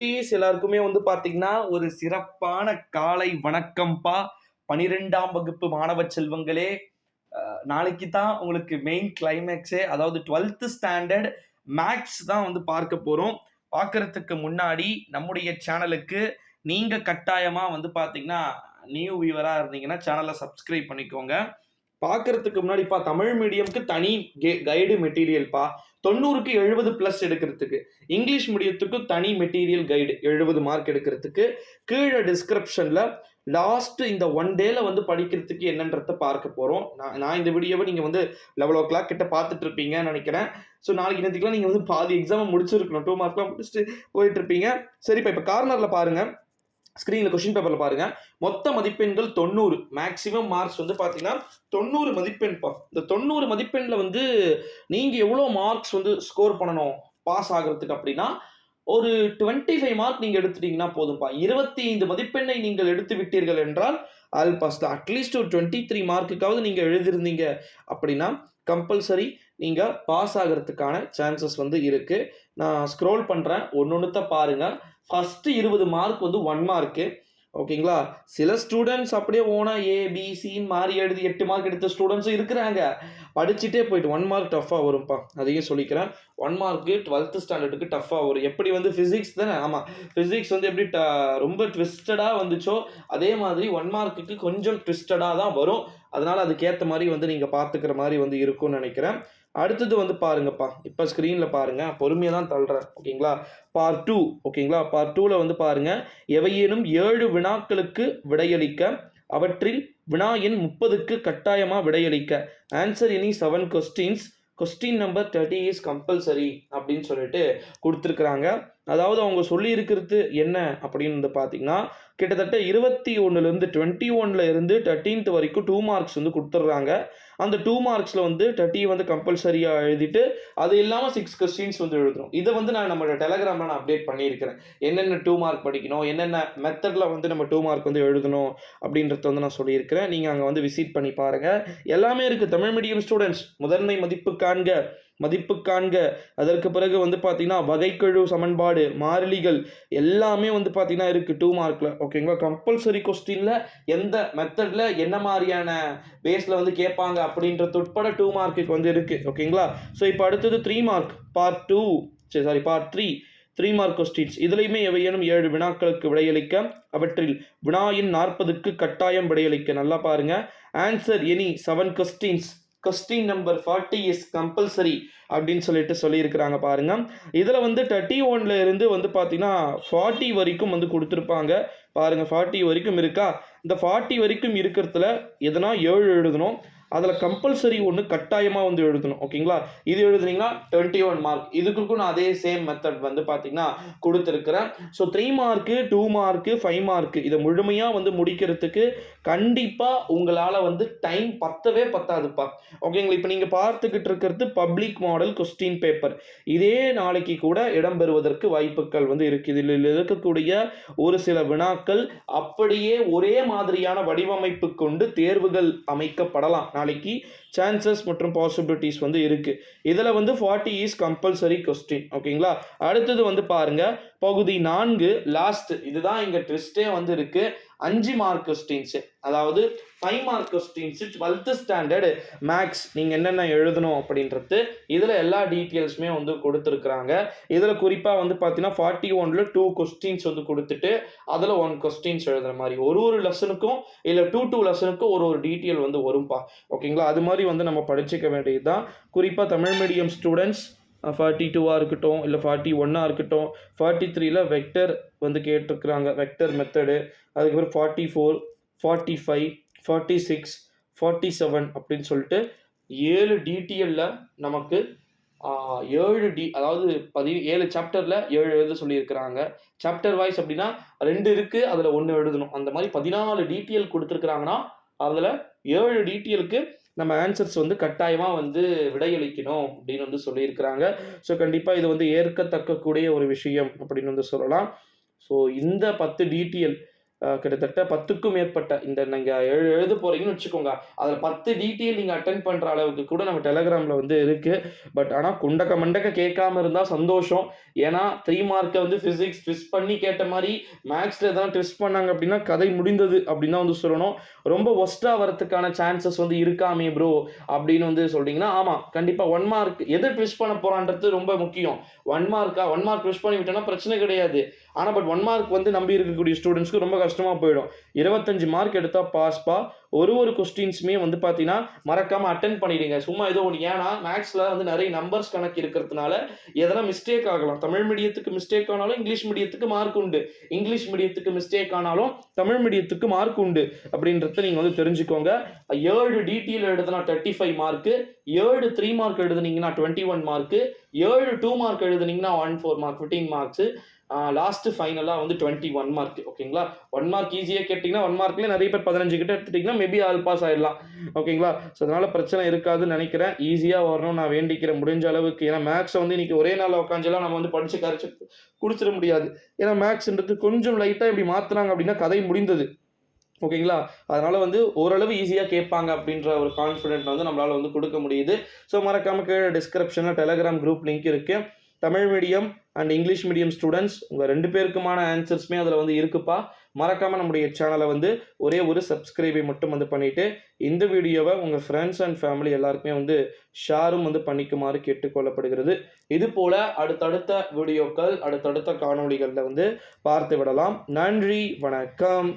எல்லாருக்குமே வந்து பார்த்தீங்கன்னா, ஒரு சிறப்பான காலை வணக்கம்ப்பா. 12ஆம் வகுப்பு மாணவ செல்வங்களே! நாளைக்கு தான் உங்களுக்கு மெயின் கிளைமேக்ஸே. அதாவது 12த் ஸ்டாண்டர்ட் மேத்ஸ் தான் வந்து பார்க்க போறோம். பார்க்கறதுக்கு முன்னாடி நம்முடைய சேனலுக்கு நீங்க கட்டாயமா வந்து பார்த்தீங்கன்னா, நியூ வியூவரா இருந்தீங்கன்னா சேனல சப்ஸ்கிரைப் பண்ணிக்கோங்க. பார்க்கறதுக்கு முன்னாடிப்பா தமிழ் மீடியம்க்கு தனி கைடு மெட்டீரியல்ப்பா. 90க்கு 70 பிளஸ் எடுக்கிறதுக்கு. இங்கிலீஷ் மீடியத்துக்கு தனி மெட்டீரியல் கைடு 70 மார்க் எடுக்கிறதுக்கு. கீழ டிஸ்கிரிப்ஷன்ல லாஸ்ட் இந்த 1 டேல வந்து படிக்கிறதுக்கு என்னன்றத பார்க்க போறோம். நான் இந்த வீடியோவை நீங்க வந்து 11:00 கிட்ட பார்த்துட்டு இருப்பீங்கன்னு நினைக்கிறேன். ஸோ நாளைக்கு நேத்துக்குலாம் நீங்க வந்து பாதி எக்ஸாம முடிச்சிருக்கணும். 2 மார்க்லாம் முடிச்சுட்டு போயிட்டு இருப்பீங்க. சரிப்பா இப்ப கார்னர்ல பாருங்க. ஸ்கிரீன்ல கொஸ்டின் பேப்பர்ல பாருங்க. மொத்த மதிப்பெண்கள் 90. மேக்ஸிமம் மார்க்ஸ் வந்து பாத்தீங்கன்னா 90 மதிப்பெண்ப்பா. இந்த 90 மதிப்பெண்ல வந்து நீங்க எவ்வளவு மார்க்ஸ் வந்து ஸ்கோர் பண்ணணும் பாஸ் ஆகிறதுக்கு அப்படின்னா, ஒரு 25 மார்க் நீங்க எடுத்துட்டீங்கன்னா போதும்பா. 25 மதிப்பெண்ணை நீங்கள் எடுத்து விட்டீர்கள் என்றால் ஆல் பாஸ் தான். அட்லீஸ்ட் ஒரு 23 மார்க்குக்காவது நீங்க எழுதியிருந்தீங்க அப்படின்னா கம்பல்சரி நீங்க பாஸ் ஆகிறதுக்கான சான்சஸ் வந்து இருக்கு. நான் ஸ்க்ரோல் பண்றேன். ஒன்னொன்னுத்த பாருங்க. ஃபர்ஸ்ட் 20 மார்க் வந்து 1 மார்க்கு. ஓகேங்களா? சில ஸ்டூடண்ட்ஸ் அப்படியே ஓனா ஏ, பி, சின்னு மாறி எழுதி 8 மார்க் எடுத்த ஸ்டூடண்ட்ஸும் இருக்கிறாங்க. படிச்சுட்டே போயிட்டு 1 மார்க் டஃப்பா வரும்ப்பா. அதையும் சொல்லிக்கிறேன். 1 மார்க்கு 12th ஸ்டாண்டர்டுக்கு டஃப்பா வரும். எப்படி வந்து பிசிக்ஸ் தானே? ஆமா. பிசிக்ஸ் வந்து எப்படி ரொம்ப ட்விஸ்டடா வந்துச்சோ, அதே மாதிரி 1 மார்க்குக்கு கொஞ்சம் ட்விஸ்டடா தான் வரும். அதனால அதுக்கேத்த மாரி வந்து நீங்க பார்த்துக்கிற மாரி வந்து இருக்கும்னு நெனைக்கிறேன். அடுத்தது வந்து பாருங்கப்பா. இப்ப ஸ்க்ரீன்ல பாருங்க. பொறுமையா தான் தள்றேன். ஓகேங்களா? பார்ட் 2 ஓகேங்களா? பார்ட் 2ல வந்து பாருங்க. எவையேனும் 7 வினாக்களுக்கு விடையளிக்க, அவற்றில் வினா எண் 30க்கு கட்டாயமா விடையளிக்க. Answer any 7 questions. Question number 30 is compulsory அப்படின்னு சொல்லிட்டு குடுத்துருக்காங்க. அதாவது அவங்க சொல்லி இருக்கிறது என்ன அப்படின்னு வந்து பார்த்தீங்கன்னா, கிட்டத்தட்ட 21லேருந்து 21ல இருந்து 13th வரைக்கும் 2 மார்க்ஸ் வந்து குடுத்துடுறாங்க. அந்த 2 மார்க்ஸ்ல வந்து 30 வந்து கம்பல்சரியா எழுதிட்டு, அது இல்லாம 6 கொஸ்டின்ஸ் வந்து எழுதணும். இத வந்து நான் நம்மளோட டெலகிராம்ல நான் அப்டேட் பண்ணியிருக்கிறேன். என்னென்ன 2 மார்க் படிக்கணும், என்னென்ன மெத்தட்ல வந்து நம்ம 2 மார்க் வந்து எழுதணும் அப்படின்றத வந்து நான் சொல்லியிருக்கிறேன். நீங்க அங்க வந்து விசிட் பண்ணி பாருங்க. எல்லாமே இருக்கு. தமிழ் மீடியம் ஸ்டூடண்ட்ஸ் முதன்மை மதிப்பு காண்க, மதிப்பு காண்க. அதற்கு பிறகு வந்து பார்த்தீங்கன்னா, வகைக்கெழு சமன்பாடு, மாறிலிகள் எல்லாமே வந்து பார்த்தீங்கன்னா இருக்கு 2 மார்க்ல. ஓகேங்களா? கம்பல்சரி கொஸ்டின்ல எந்த மெத்தட்ல என்ன மாரியான பேஸ்ல வந்து கேட்பாங்க அப்படின்றது உட்பட 2 மார்க்குக்கு வந்து இருக்கு. ஓகேங்களா? ஸோ இப்போ அடுத்தது 3 mark part 2 part 3 mark questions. இதுலயுமே எவையேனும் 7 வினாக்களுக்கு விடையளிக்க, அவற்றில் வினா எண் 40க்கு கட்டாயம் விடையளிக்க. நல்லா பாருங்க. Answer any 7 questions. Question number 40 is compulsory அப்படின்னு சொல்லிட்டு சொல்லியிருக்கிறாங்க பாருங்க. இதுல வந்து 31ல இருந்து வந்து பார்த்தீங்கன்னா 40 வரைக்கும் வந்து கொடுத்துருப்பாங்க. பாருங்க 40 வரைக்கும் இருக்கா? இந்த 40 வரைக்கும் இருக்கிறதுல எதனா 7 எழுதணும். அதில் கம்பல்சரி ஒன்று கட்டாயமாக வந்து எழுதணும். ஓகேங்களா? இது எழுதுனீங்கன்னா 21 மார்க். இதுக்கும் நான் அதே சேம் மெத்தட் வந்து பார்த்தீங்கன்னா கொடுத்துருக்கிறேன். ஸோ 3 மார்க்கு, 2 மார்க்கு, 5 மார்க்கு இதை முழுமையாக வந்து முடிக்கிறதுக்கு கண்டிப்பாக உங்களால் வந்து டைம் பத்தவே பத்தாதுப்பா. ஓகேங்களா? இப்போ நீங்கள் பார்த்துக்கிட்டு இருக்கிறது பப்ளிக் மாடல் கொஸ்டின் பேப்பர். இதே நாளைக்கு கூட இடம்பெறுவதற்கு வாய்ப்புகள் வந்து இருக்குது. இதில் இருக்கக்கூடிய ஒரு சில வினாக்கள் அப்படியே ஒரே மாதிரியான வடிவமைப்பு கொண்டு தேர்வுகள் அமைக்கப்படலாம். நாளைக்கு சான்சஸ் மற்றும் பாசிபிலிட்டிஸ் வந்து இருக்கு. இதுல வந்து 40 இஸ் கம்பல்சரி கொஸ்டின். ஓகேங்களா? அடுத்தது வந்து பாருங்க பகுதி 4 லாஸ்ட். இதுதான் இங்க ட்விஸ்டே வந்து இருக்கு. 5 மார்க் கொஸ்டின்ஸ், அதாவது 5 mark questions 12th standard maths நீங்க என்னென்ன எழுதணும் அப்படின்றது இதுல எல்லா டீட்டெயில்ஸுமே வந்து கொடுத்துருக்காங்க. இதுல குறிப்பா வந்து பாத்தீங்கன்னா 41ல 2 கொஸ்டின்ஸ் வந்து கொடுத்துட்டு அதுல 1 கொஸ்டின்ஸ் எழுதுற மாதிரி ஒரு லெசனுக்கும் இல்ல 2 லெசனுக்கும் ஒரு டீட்டெயில் வந்து வரும்பா. ஓகேங்களா? அது மாதிரி வந்து நம்ம படிச்சுக்க வேண்டியதுதான். குறிப்பா தமிழ் மீடியம் ஸ்டூடெண்ட்ஸ் 42 இருக்கட்டும், இல்லை 41 இருக்கட்டும், 43ல வெக்டர் வந்து கேட்டிருக்கிறாங்க. வெக்டர் மெத்தடு, அதுக்கப்புறம் 44, 45, 46, 47 அப்படின்னு சொல்லிட்டு 7 டீட்டெயிலில் நமக்கு 7 அதாவது 7 சாப்டரில் 7 எழுத சொல்லியிருக்கிறாங்க. சாப்டர் வைஸ் அப்படின்னா 2 இருக்குது, அதில் 1 எழுதணும். அந்த மாதிரி 14 டீட்டெயில் கொடுத்துருக்குறாங்கன்னா அதில் 7 டீட்டெயிலுக்கு நம்ம ஆன்சர்ஸ் வந்து கட்டாயமாக வந்து விடையளிக்கணும் அப்படின்னு வந்து சொல்லியிருக்கிறாங்க. ஸோ கண்டிப்பாக இது வந்து ஏற்கத்தக்கக்கூடிய ஒரு விஷயம் அப்படின்னு வந்து சொல்லலாம். ஸோ இந்த 10 டீட்டெயில் கிட்டத்தட்ட 10க்கும் மேற்பட்ட இந்த நீங்க எழுத போறீங்கன்னு வச்சுக்கோங்க. அதுல 10 டீட்டெயில் நீங்க அட்டெண்ட் பண்ற அளவுக்கு கூட நம்ம Telegramல வந்து இருக்கு. பட் ஆனா குண்டக்க மண்டக்க கேட்காம இருந்தா சந்தோஷம். ஏன்னா 3 மார்க்க வந்து பிசிக்ஸ் ட்விஸ்ட் பண்ணி கேட்ட மாரி மேத்ஸ்ல எதாவது ட்விஸ்ட் பண்ணாங்க அப்படின்னா கதை முடிந்தது அப்படின்னு தான் வந்து சொல்லணும். ரொம்ப வொர்ஸ்ட்டா வரதுக்கான சான்சஸ் வந்து இருக்காமே ப்ரோ அப்படின்னு வந்து சொல்றீங்கன்னா, ஆமா கண்டிப்பா 1 மார்க் எத ட்விஸ்ட் பண்ண போறான்றது ரொம்ப முக்கியம். 1 மார்க்கா 1 மார்க் ட்விஸ்ட் பண்ணி விட்டோம்னா பிரச்சனை கிடையாது. ஆனா பட் 1 மார்க் வந்து நம்பி இருக்கக்கூடிய ஸ்டூடண்ட்ஸ்க்கு ரொம்ப கஷ்டமா போயிடும். 25 மார்க் எடுத்தா பாஸ்பா. ஒரு கொஸ்டின்ஸுமே வந்து பார்த்தீங்கன்னா, மறக்காம அட்டெண்ட் பண்ணிடுங்க. சும்மா ஏதோ ஒண்ணு ஏன்னா மேத்ஸ்ல வந்து நெறைய நம்பர்ஸ் கணக்கு இருக்கிறதுனால, எதனா மிஸ்டேக் ஆகலாம். தமிழ் மீடியத்துக்கு மிஸ்டேக் ஆனாலும், இங்கிலீஷ் மீடியத்துக்கு மார்க் உண்டு. இங்கிலீஷ் மீடியத்துக்கு மிஸ்டேக் ஆனாலும், தமிழ் மீடியத்துக்கு மார்க் உண்டு. அப்படின்றத நீங்க வந்து தெரிஞ்சுக்கோங்க. 7 டீடெயில் எழுதுனா 35 மார்க்கு, 7 3 மார்க் எழுதுனீங்கன்னா 21 மார்க்கு, 7 2 மார்க் எழுதுனீங்கன்னா 4 மார்க் 15 மார்க்ஸு. லாஸ்ட் ஃபைனலா வந்து 21 மார்க் ஓகேங்களா? 1 மார்க் ஈஸியா கேட்டீங்கன்னா, 1 மார்க்லயே நெறைய பேர் 15 கிட்ட எடுத்துட்டீங்கன்னா, மேபி ஆல் பாஸ் ஆயிடலாம். ஓகேங்களா? ஸோ அதனால பிரச்சனை இருக்காதுன்னு நெனைக்கிறேன். ஈஸியா வரணும்னு நான் வேண்டிக்கிறேன் முடிஞ்ச அளவுக்கு. ஏன்னா மேத்ஸ வந்து இன்னைக்கு ஒரே நாள்ல உட்காந்துலாம் நம்ம வந்து படிச்சு கரைச்சு குடிச்சிட முடியாது. ஏன்னா மேத்ஸ்ன்றது கொஞ்சம் லைட்டா இப்படி மாத்துனாங்க அப்படின்னா கதை முடிந்தது. ஓகேங்களா? அதனால வந்து ஓரளவு ஈஸியா கேட்பாங்க அப்படின்ற ஒரு கான்ஃபிடென்ட் வந்து நம்மளால வந்து குடுக்க முடியுது. ஸோ மறக்காம கீழ டிஸ்கிரிப்ஷன்ல Telegram குரூப் லிங்க் இருக்கு. Tamil medium and English medium students உங்க 2 பேருக்குமான ஆன்சர்ஸுமே அதுல வந்து இருக்குப்பா. மறக்காம நம்முடைய சேனல வந்து ஒரே ஒரு சப்ஸ்கிரைபை மட்டும் வந்து பண்ணிட்டு, இந்த வீடியோவ உங்க ஃபிரெண்ட்ஸ் அண்ட் ஃபேமிலி எல்லாருக்குமே வந்து ஷேரும் வந்து பண்ணிக்குமாறு கேட்டுக்கொள்ளப்படுகிறது. இது போல அடுத்தடுத்த வீடியோக்கள், அடுத்தடுத்த காணொளிகள்ல வந்து பார்த்து விடலாம். நன்றி, வணக்கம்.